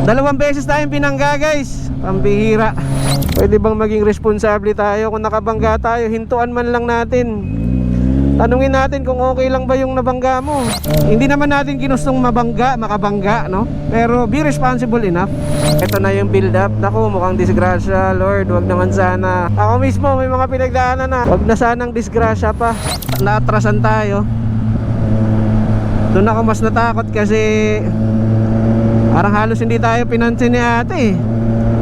Dalawang beses tayong binangga guys. Pambihira. Pwede bang maging responsable tayo? Kung nakabangga tayo, hintuan man lang natin. Tanungin natin kung okay lang ba yung nabangga mo. Hindi naman natin ginustong makabangga, no? Pero be responsible enough. Ito na yung build up. Naku, mukhang disgrasya. Lord, wag naman sana. Ako mismo may mga pinagdaanan na. Wag na sanang disgrasya pa. Naatrasan tayo. Doon ako mas natakot kasi parang halos hindi tayo pinansin ni ate.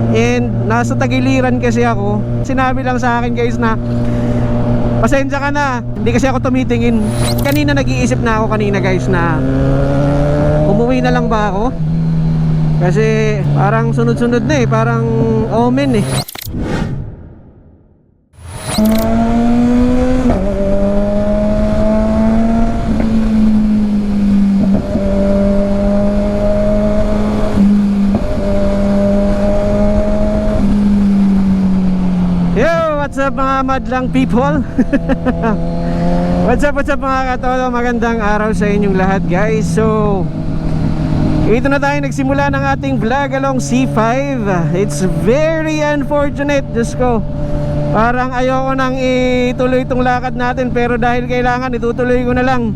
And nasa tagiliran kasi ako. Sinabi lang sa akin guys na pasensya ka na, hindi kasi ako tumitingin. Kanina nag-iisip na ako kanina guys na umuwi na lang ba ako? Kasi parang sunod-sunod na eh, parang omen eh. What's up mga madlang people? What's up mga katolo? Magandang araw sa inyong lahat guys. So ito na tayo nagsimula ng ating vlog along C5. It's very unfortunate, Diyos ko. Parang ayoko nang ituloy itong lakad natin, pero dahil kailangan, itutuloy ko na lang.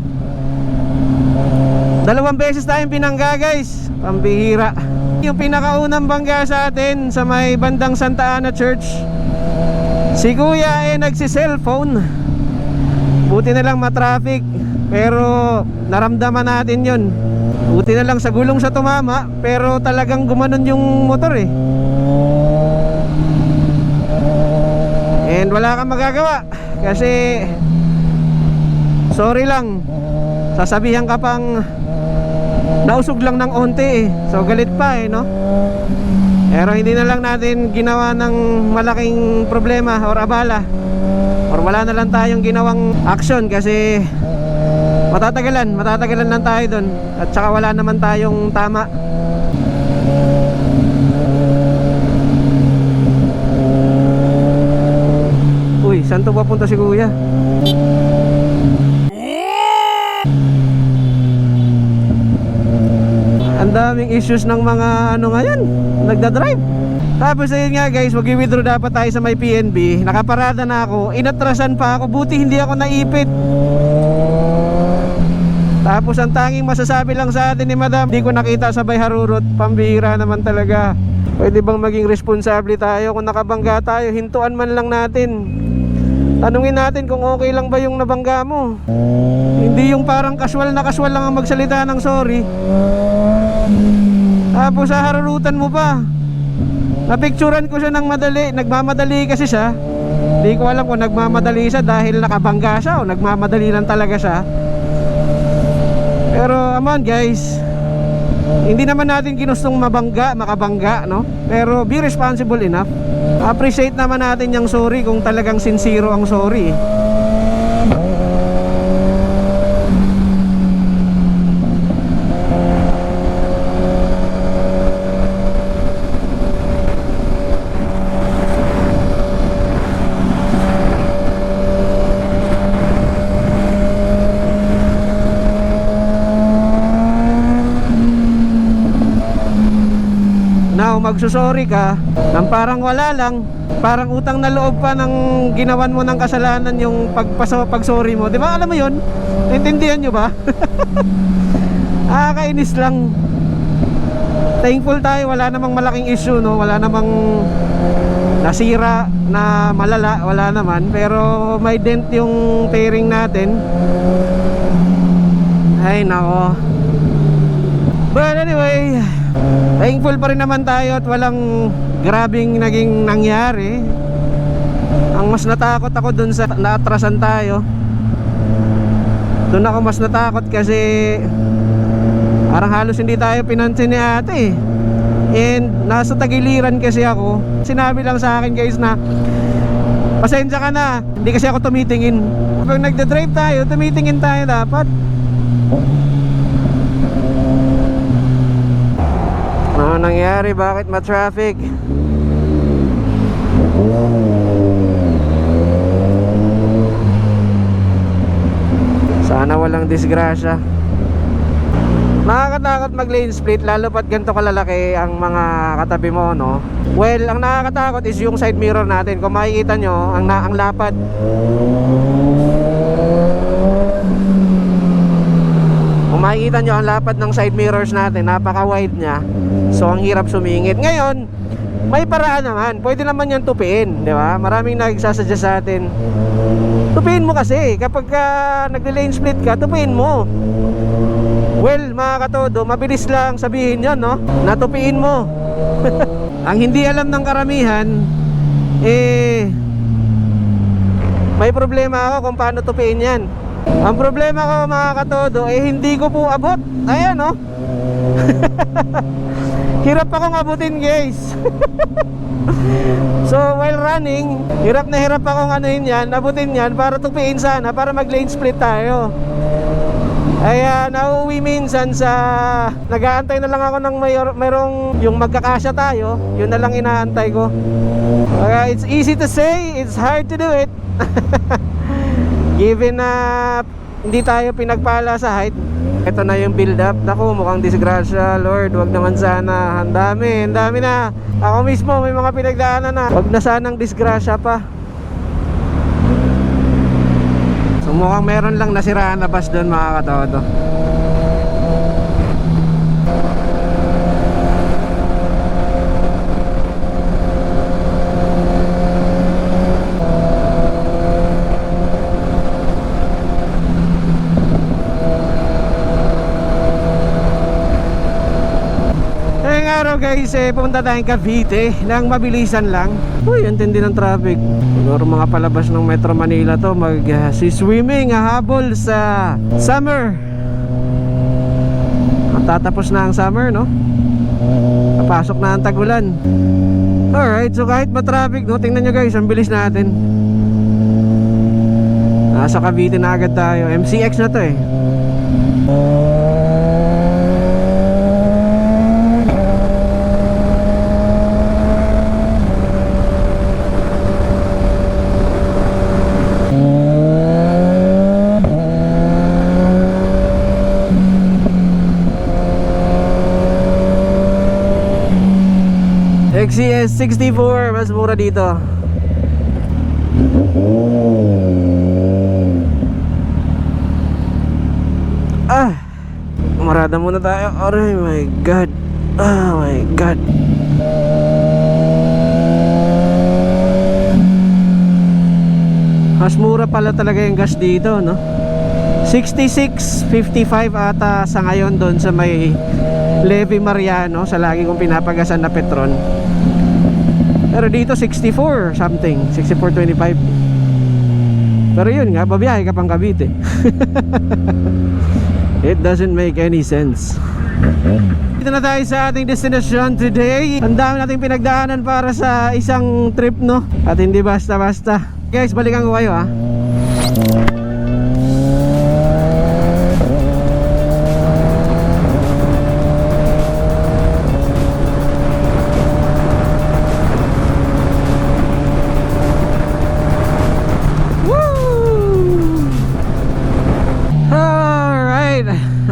Dalawang beses tayong binangga guys. Pambihira. Yung pinakaunang bangga sa atin sa may bandang Santa Ana Church, si kuya nagsi-cellphone. Buti na lang matraffic, pero naramdaman natin yun. Buti na lang sa gulong sa tumama, pero talagang gumanon yung motor eh. And wala kang magagawa kasi sorry lang, sasabihan ka pang nausog lang ng onte eh. So galit pa eh, no? Pero hindi na lang natin ginawa ng malaking problema or abala, or wala na lang tayong ginawang action kasi matatagalan lang tayo dun. At saka wala naman tayong tama. Uy, saan to papunta si kuya? Ang daming issues ng mga ano ngayon, nagdadrive. Tapos ayun nga guys, mag-withdraw dapat tayo sa may PNB. Nakaparada na ako, inatrasan pa ako, buti hindi ako naipit. Tapos ang tanging masasabi lang sa atin ni madam, hindi ko nakita sabay harurot. Pambihira naman talaga. Pwede bang maging responsable tayo? Kung nakabangga tayo, hintuan man lang natin. Tanungin natin kung okay lang ba yung nabangga mo. Hindi yung parang casual lang ang magsalita ng sorry, tapos haharutan mo pa. Napicturan ko siya ng madali. Nagmamadali kasi siya. Hindi ko alam kung nagmamadali siya dahil nakabangga siya o nagmamadali lang talaga siya. Pero aman guys, hindi naman natin ginustong makabangga, no? Pero be responsible enough. Appreciate naman natin yung sorry kung talagang sincero ang sorry. Magsusorry ka nang parang wala lang, parang utang na loob pa ng ginawan mo ng kasalanan yung pagsorry mo, di ba? Alam mo yun? Intindihan nyo ba? Kainis lang. Thankful tayo, wala namang malaking issue, no? Wala namang nasira na malala, wala naman. Pero may dent yung fairing natin. Ay nako. But anyway, thankful pa rin naman tayo at walang grabing naging nangyari. Ang mas natakot ako dun sa naatrasan tayo. Dun ako mas natakot kasi parang halos hindi tayo pinansin ni ate. And nasa tagiliran kasi ako. Sinabi lang sa akin guys na pasensya ka na, hindi kasi ako tumitingin. Pag nagda-drive tayo, tumitingin tayo dapat. Ano nangyari? Bakit ma-traffic? Sana walang disgrasya. Nakakatakot mag lane split lalo pat ganito kalalaki ang mga katabi mo, no? Well, ang nakakatakot is yung side mirror natin. Kung makikita nyo, ang lapad. Kung makikita nyo, ang lapad ng side mirrors natin, napaka-wide nya. So, ang hirap sumingit. Ngayon, may paraan naman. Pwede naman yan tupiin, di ba? Maraming nagsasadya sa atin. Tupiin mo kasi. Kapag nag-lane split ka, tupiin mo. Well, mga katodo, mabilis lang sabihin yan, no? Natupiin mo. Ang hindi alam ng karamihan, may problema ako kung paano tupiin yan. Ang problema ko, mga katodo, hindi ko po abot. Ayan, no? Hirap akong abutin, guys. So, while running, hirap na hirap akong abutin yan para tupiin sana, para mag-lane split tayo. Ay nauuwi minsan sa nag-aantay na lang ako ng mayroong yung magkakasya tayo. Yun na lang inaantay ko. It's easy to say, it's hard to do it. Given na hindi tayo pinagpala sa height. Ito na yung build up. Naku, mukhang disgrasya. Lord, wag naman sana. Ang dami na. Ako mismo may mga pinagdaanan na. Wag na sanang disgrasya pa. Mukhang meron lang nasiraan na bus doon, mga katodo. Ngayong araw guys, pumunta tayong Cavite nang mabilisan lang. Uy, ang tindi ng traffic. Siguro mga palabas ng Metro Manila to, mag-swimming, habol sa summer. Tatapos na ang summer, no? Papasok na ang tag-ulan. Alright, so kahit ma-traffic, no? Tingnan nyo guys, ang bilis natin. Nasa Cavite na agad tayo. MCX na to eh. XCS 64, mas mura dito. Umarada muna tayo. Oh my god. Oh my god. Mas mura pala talaga yung gas dito, no? 66.55 ata sa ngayon doon sa may Levy Mariano, sa lagi kong pinapagasan na Petron. Pero dito 64 something, 64.25. Pero yun nga, babiyahe ka pang Cavite. It doesn't make any sense. Dito na tayo sa ating destination today. Ang dami nating pinagdaanan para sa isang trip, no? At hindi basta-basta. Guys, balikan ko kayo, ha.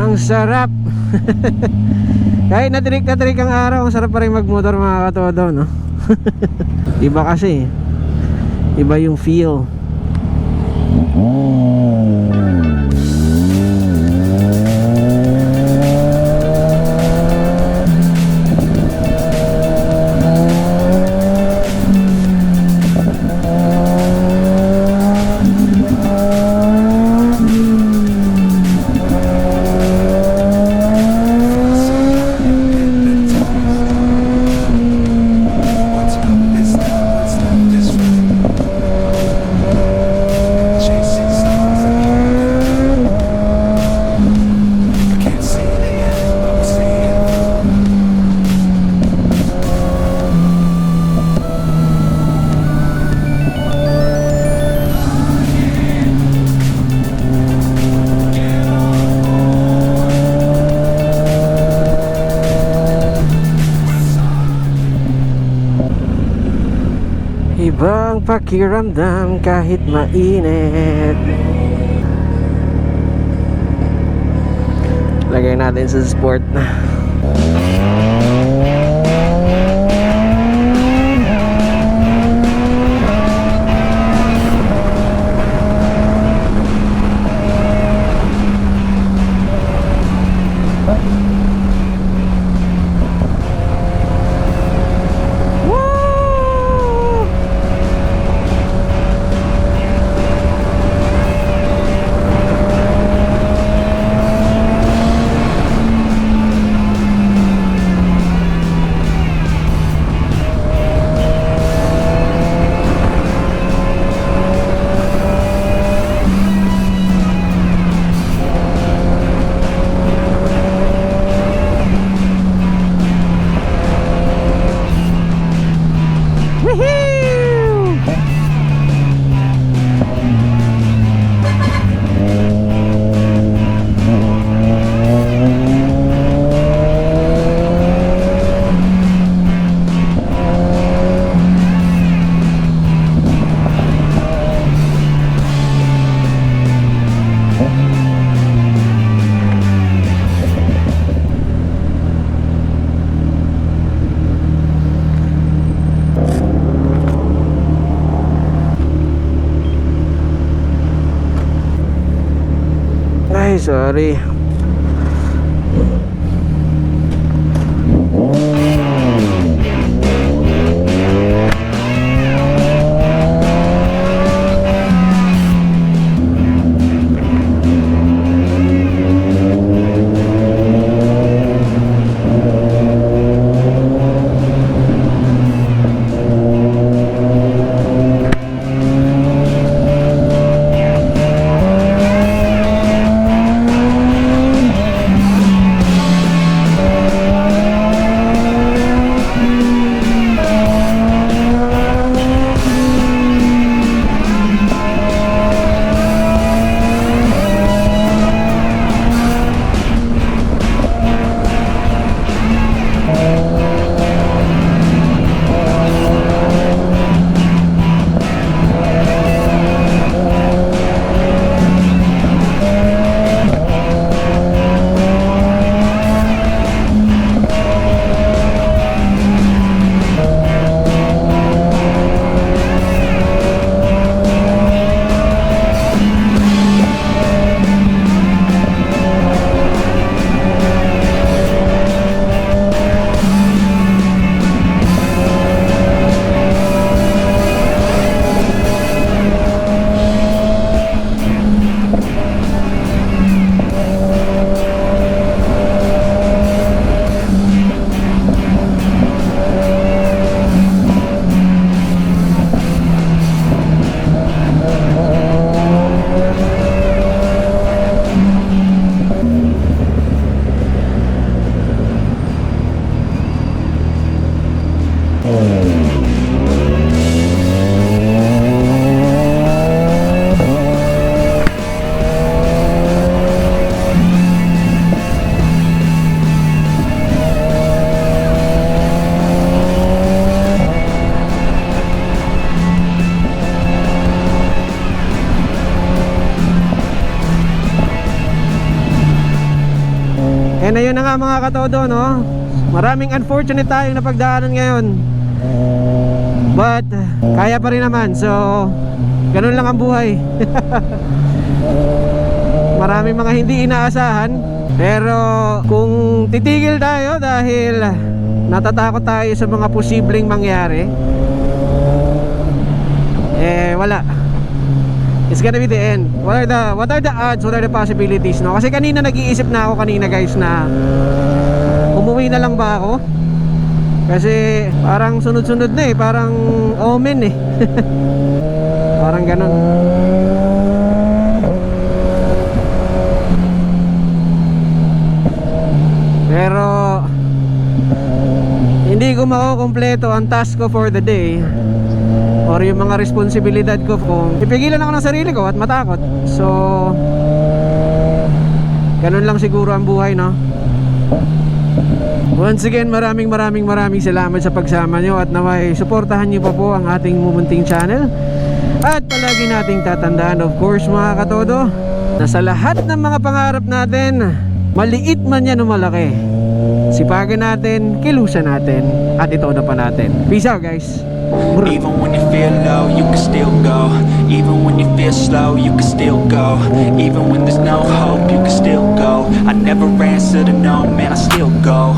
Ang sarap. Kahit natirik ang araw, ang sarap pa rin magmotor, mga katodo, no? Iba kasi. Iba yung feel. Ibang pakiramdam kahit mainit. Lagay natin sa sport. Ay, sorry. And ayun na nga mga katodo, no? Maraming unfortunate tayong napagdaanan ngayon, but kaya pa rin naman. So ganun lang ang buhay. Maraming mga hindi inaasahan, pero kung titigil tayo dahil natatakot tayo sa mga posibleng mangyari, eh wala. It's gonna be the end. What are the odds? What are the possibilities, no? Kasi kanina nag-iisip na ako guys na umuwi na lang ba ako? Kasi parang sunod-sunod na eh, parang omen eh. Parang ganun. Pero hindi ko makukumpleto ang task ko for the day, or yung mga responsibilidad ko, kung ipigilan ako ng sarili ko at matakot. So ganun lang siguro ang buhay, no? Once again, maraming salamat sa pagsama nyo, at naway suportahan nyo pa po ang ating mumunting channel. At palagi nating tatandaan, of course mga katodo, na sa lahat ng mga pangarap natin, Maliit man yan o malaki, sipagan natin, kilusan natin, at ito na pa natin. Peace out guys. Even when you feel low, you can still go. Even when you feel slow, you can still go. Even when there's no hope, you can still go. I never answer to no, man, I still go.